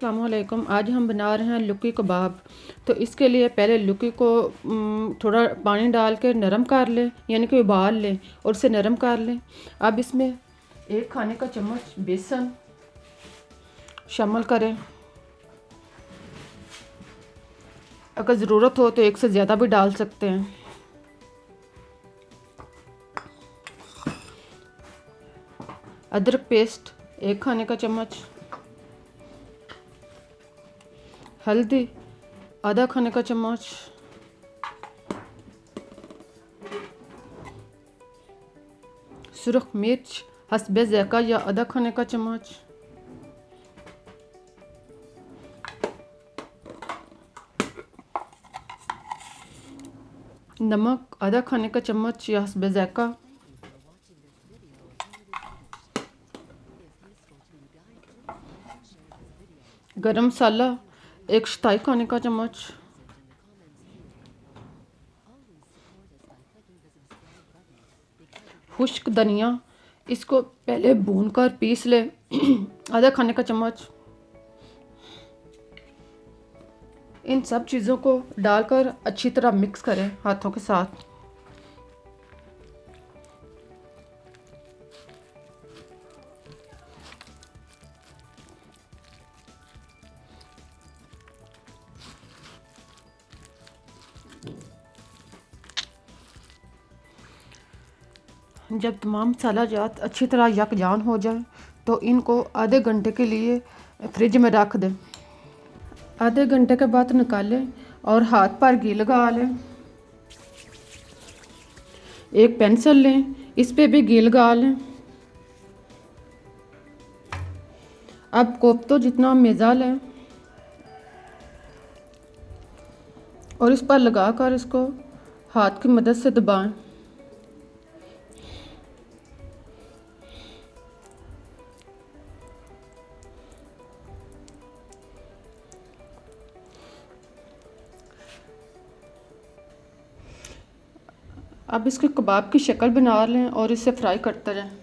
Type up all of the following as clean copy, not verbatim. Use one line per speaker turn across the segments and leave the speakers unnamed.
अस्सलामुअलैकुम। आज हम बना रहे हैं लुकी कबाब। तो इसके लिए पहले लुकी को थोड़ा पानी डाल के नरम कर लें, यानी कि उबाल लें और उसे नरम कर लें। अब इसमें 1 खाने का चम्मच बेसन शामिल करें। अगर ज़रूरत हो तो 1 से ज़्यादा भी डाल सकते हैं। अदरक पेस्ट 1 खाने का चम्मच, हल्दी आधा खाने का चम्मच, सुरख मिर्च हस्बे ज़ायक़ा या आधा खाने का चम्मच, नमक आधा खाने का चम्मच या हस्बे ज़ायक़ा, गरम मसाला 1 चौथाई खाने का चम्मच, खुश्क धनिया, इसको पहले भून कर पीस ले आधा खाने का चम्मच। इन सब चीज़ों को डालकर अच्छी तरह मिक्स करें हाथों के साथ। जब तमाम मसाला जात अच्छी तरह यकजान हो जाए तो इनको आधे घंटे के लिए फ्रिज में रख दें। आधे घंटे के बाद निकालें और हाथ पर घी लगा लें। एक पेंसिल लें, इस पे भी घी लगा लें। अब कोफ्तों जितना मैदा लें और इस पर लगाकर इसको हाथ की मदद से दबाएं। अब इसके कबाब की शक्ल बना लें और इसे फ्राई करते रहें।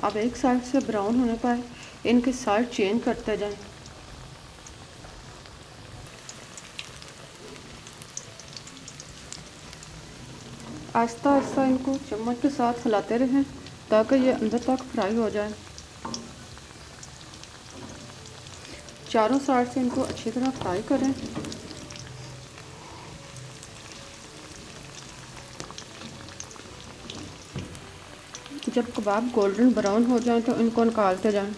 अब एक साइड से ब्राउन होने पर इनकी साइड चेंज करते जाएं। आहिस्ता आहिस्ता इनको चम्मच के साथ हिलाते रहें ताकि ये अंदर तक फ्राई हो जाए। चारों साइड से इनको अच्छी तरह फ्राई करें। जब कबाब गोल्डन ब्राउन हो जाए तो इनको निकालते जाएं।